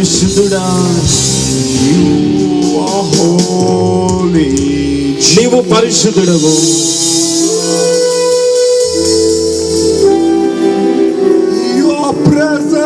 పరిశుద్ధుడా, You are holy. నీవు పరిశుద్ధుడవు. Your presence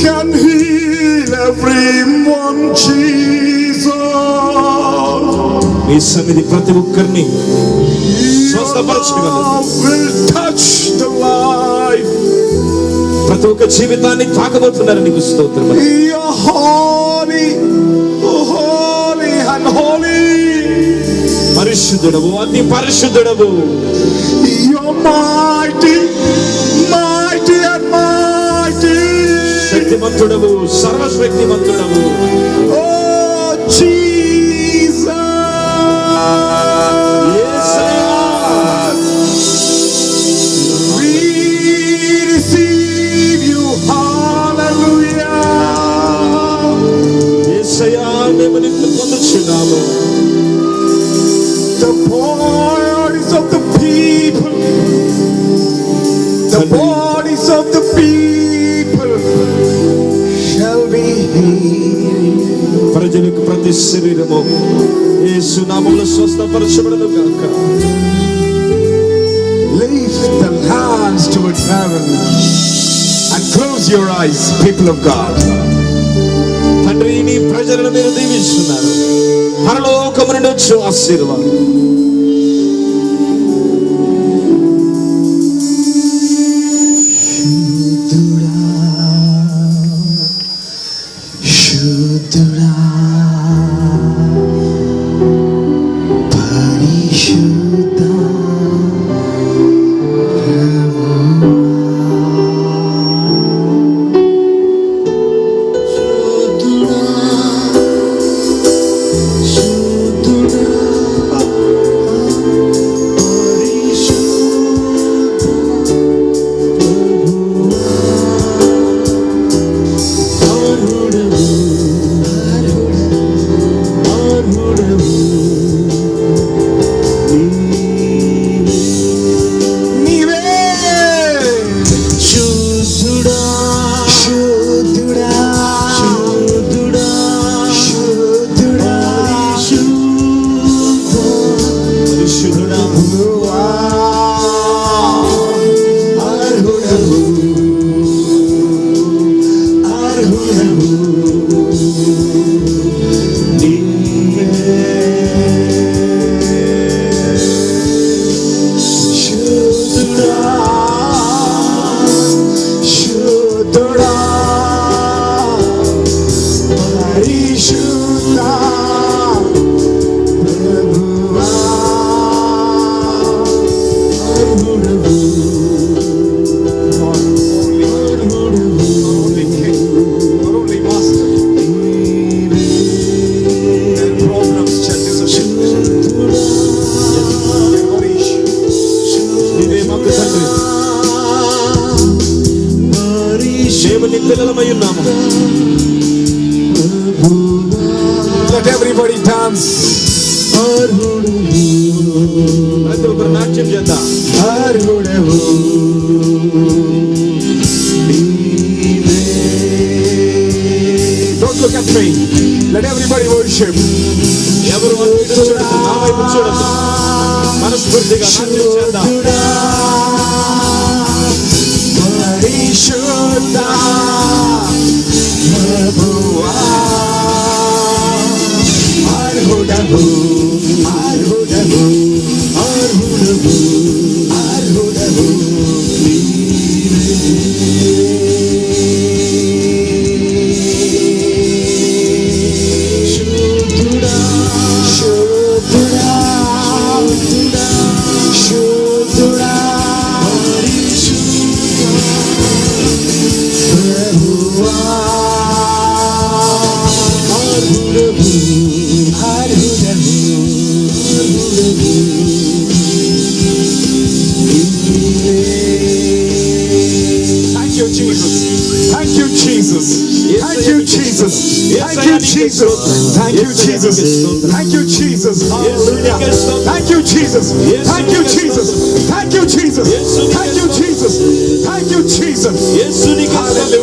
can heal everyone, Jesus. నీ సన్నిధి ప్రతి ఒక్కరిని స్వస్థపరచగలదు. Will touch the life. ప్రతి ఒక్క జీవితాన్ని తాకబోతున్నారు. నీకు స్తోత్రం. You're holy, holy and holy. పరిశుద్ధుడవు, అతి పరిశుద్ధుడవు. You're mighty, mighty and mighty. శక్తిమంతుడవు, సర్వశక్తిమంతుడవు. Oh Jesus. We receive you. Hallelujah. యేసయ్యా, మేము నిన్ను పొందుచున్నాము. The bodies of the people, the bodies of the people shall be healed. ప్రజలకు ప్రతి శరీరము యేసు నామములో స్వస్థపరచబడును గాక. Lift the hands towards heaven and close your eyes, people of God. తండ్రి, నీ ప్రజలను మీరు దీవిస్తున్నారు. పరలోకము నుండి వచ్చు ఆశీర్వాదం. శుద్ధుడా, పరిశుద్ధ Let everybody dance. ప్రతి ఒక్కరు నాట్యం చేద్దాం. Don't look at me. Let everybody worship. ఎవరు నా వైపు చూడదు. మనస్ఫూర్తిగా నాట్యం చేద్దాం. పరిశుద్ధ ప్రభువా, అర్హుడవు, అర్హుడవు, అర్హుడవు, అర్హుడవు. శుద్ధుడా, శుద్ధుడా, శుద్ధుడా, Jesus. Thank you, Jesus. Thank you, Jesus. Hallelujah. Thank you, Jesus. Thank you, Jesus. Thank you, Jesus. Thank you, Jesus. Thank you, Jesus. Hallelujah.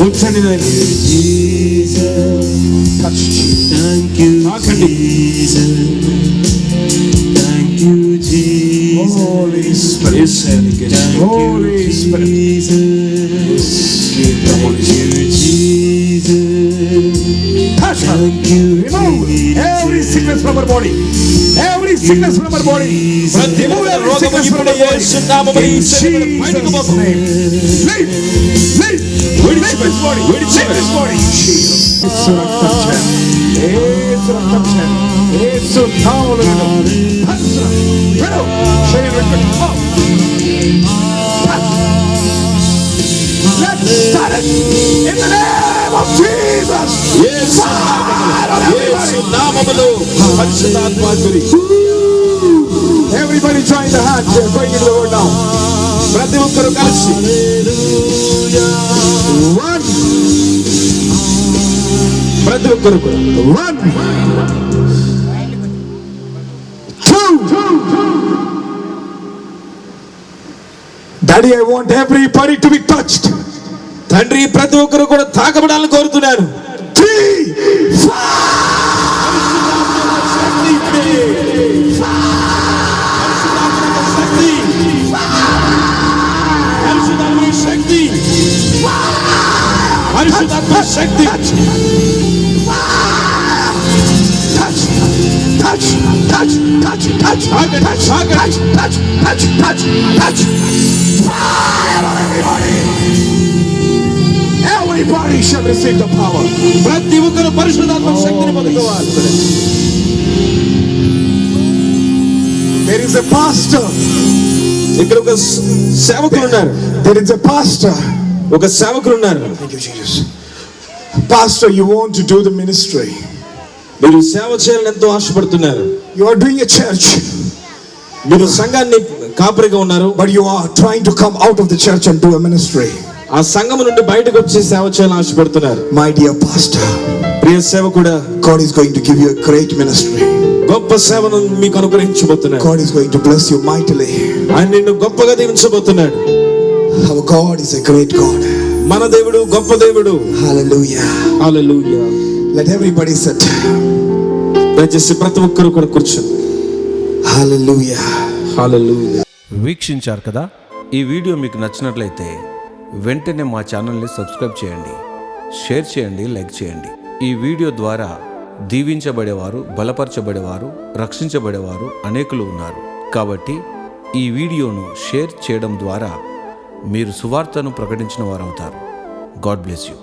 ఉంచండి నాయన. Touch Jesus. Thank you, తాకండి. Jesus. Thank you, Jesus. Holy Spirit. యేసయ్యకి Holy Spirit. Jesus. Thank you, Jesus. Touch her. Thank you, Remove every sickness from her body. Every sickness from her body. ప్రతి Remove every రోగము sickness from ఇప్పుడు her body. యేసు నామములో ఈ In శరీరం బయటకు Jesus' పోతుంది. name. Leave. Leave. Leave this body. Leave this body. యేసు రక్తం చేయండి. యేసు రక్తం చేయండి. యేసు నామములో విడు. Touch her. విడు. శరీరం విడు. Touch. Let's start it. In the name of Jesus. యేసు యేసు నామములో పరిశుద్ధాత్మాకుడి. Everybody join the hands. We are going into the word now. ప్రతి ఒక్కరు కలిసి One. ప్రతి ఒక్కరు కూడా One. Two. Daddy, I want everybody to be touched. తండ్రి ప్రతి ఒక్కరు కూడా తాకబడాలని కోరుతున్నాను. 3, 4. పరిశుద్ధాత్మ శక్తి Touch. Touch. Touch. Touch. Touch. Touch. Touch. Touch. Touch. Touch. Touch. Fire on everybody. Everybody shall receive the power. ప్రతి ఒక్కరు పరిశుద్ధాత్మ శక్తిని పొందుకోవాలి. There is a pastor. ఇక్కడ ఒక సేవకులు ఉన్నారు. There is a pastor. ఒక సేవకులు ఉన్నారు. Thank you, Jesus. Pastor, you want to do the ministry. మీరు సేవ చేయాలని ఎంతో ఆశపడుతున్నారు. You are doing a church, మీరు సంఘాన్ని కాపరిగా ఉన్నారు. but you are trying to come out of the church and do a ministry. ఆ సంఘం నుండి బయటకు వచ్చి సేవ చేయాలని ఆశపడుతున్నారు. My dear pastor, Priya సేవకుడా, God is going to give you a great ministry. గొప్ప సేవను మీకు అనుగ్రహించబోతున్నాడు. God is going to bless you mightily. ఆయన నిన్ను గొప్పగా దీవించబోతున్నాడు. Our God is a great God. మన దేవుడు గొప్ప దేవుడు. Hallelujah. హల్లెలూయా. Let everybody sit. దయచేసి ప్రతి ఒక్కరు కూడా కూర్చోండి. Hallelujah. హల్లెలూయా. వీక్షించారు కదా. ఈ వీడియో మీకు నచ్చినట్లయితే వెంటనే మా ఛానల్ని సబ్స్క్రైబ్ చేయండి, షేర్ చేయండి, లైక్ చేయండి. ఈ వీడియో ద్వారా దీవించబడేవారు, బలపరచబడేవారు, రక్షించబడేవారు అనేకులు ఉన్నారు. కాబట్టి ఈ వీడియోను షేర్ చేయడం ద్వారా మీరు సువార్తను ప్రకటించిన వారవుతారు. God bless you.